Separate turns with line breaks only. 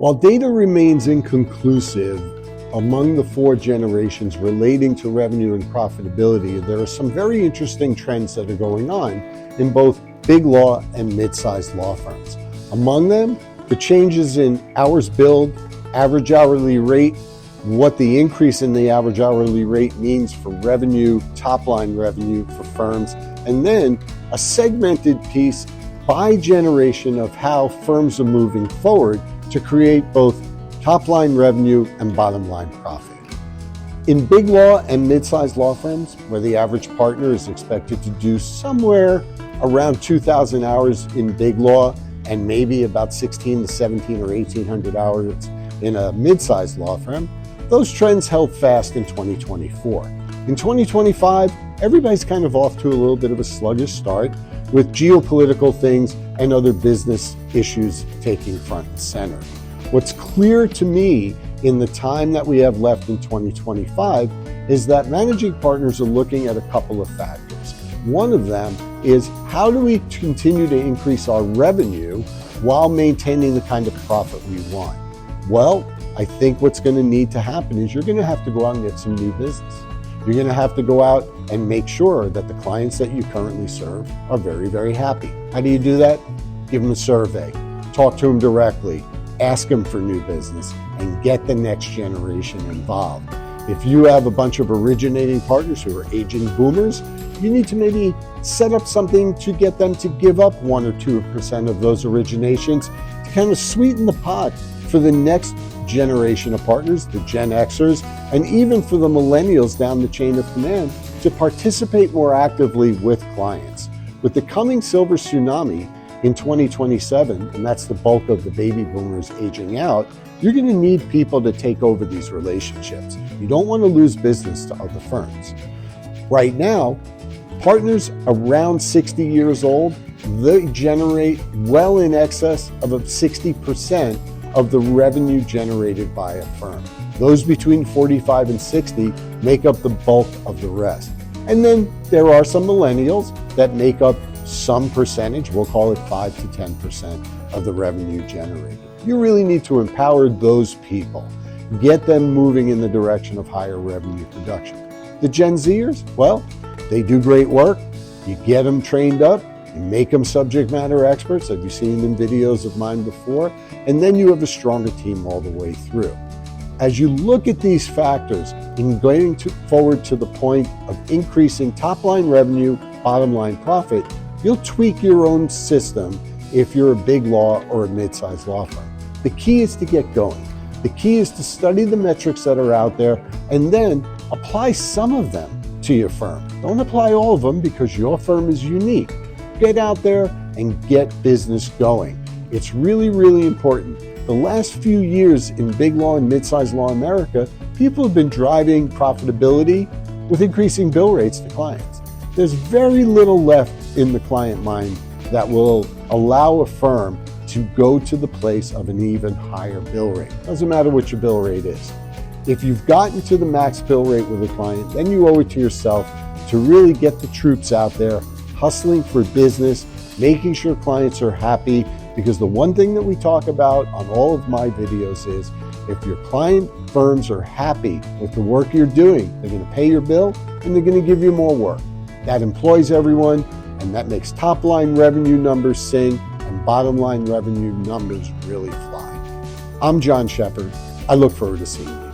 While data remains inconclusive among the four generations relating to revenue and profitability, there are some very interesting trends that are going on in both big law and mid-sized law firms. Among them, the changes in hours billed, average hourly rate, what the increase in the average hourly rate means for revenue, top-line revenue for firms, and then a segmented piece by generation of how firms are moving forward to create both top-line revenue and bottom-line profit. In big law and mid-sized law firms, where the average partner is expected to do somewhere around 2,000 hours in big law and maybe about 16 to 17 or 1,800 hours in a mid-sized law firm, those trends held fast in 2024. In 2025, everybody's kind of off to a little bit of a sluggish start with geopolitical things and other business issues taking front and center. What's clear to me in the time that we have left in 2025 is that managing partners are looking at a couple of factors. One of them is, how do we continue to increase our revenue while maintaining the kind of profit we want? Well, I think what's going to need to happen is you're going to have to go out and get some new business. You're going to have to go out and make sure that the clients that you currently serve are very, very happy. How do you do that? Give them a survey, talk to them directly, ask them for new business, and get the next generation involved. If you have a bunch of originating partners who are aging boomers, you need to maybe set up something to get them to give up 1 or 2% of those originations to kind of sweeten the pot for the next generation of partners, the Gen Xers, and even for the millennials down the chain of command to participate more actively with clients. With the coming silver tsunami in 2027, and that's the bulk of the baby boomers aging out, you're going to need people to take over these relationships. You don't want to lose business to other firms. Right now, partners around 60 years old, they generate well in excess of 60% of the revenue generated by a firm. Those between 45 and 60 make up the bulk of the rest. And then there are some millennials that make up some percentage, we'll call it 5 to 10% of the revenue generated. You really need to empower those people, get them moving in the direction of higher revenue production. The Gen Zers, well, they do great work. You get them trained up, you make them subject matter experts, as you've seen in videos of mine before, and then you have a stronger team all the way through. As you look at these factors in going forward to the point of increasing top-line revenue, bottom-line profit, you'll tweak your own system if you're a big law or a mid-sized law firm. The key is to get going. The key is to study the metrics that are out there and then apply some of them to your firm. Don't apply all of them because your firm is unique. Get out there and get business going. It's really, really important. The last few years in big law and mid-sized law America, people have been driving profitability with increasing bill rates to clients. There's very little left in the client mind that will allow a firm to go to the place of an even higher bill rate. Doesn't matter what your bill rate is. If you've gotten to the max bill rate with a client, then you owe it to yourself to really get the troops out there, hustling for business, making sure clients are happy, because the one thing that we talk about on all of my videos is, if your client firms are happy with the work you're doing, they're going to pay your bill and they're going to give you more work. That employs everyone, and that makes top-line revenue numbers sing and bottom-line revenue numbers really fly. I'm John Sheppard. I look forward to seeing you.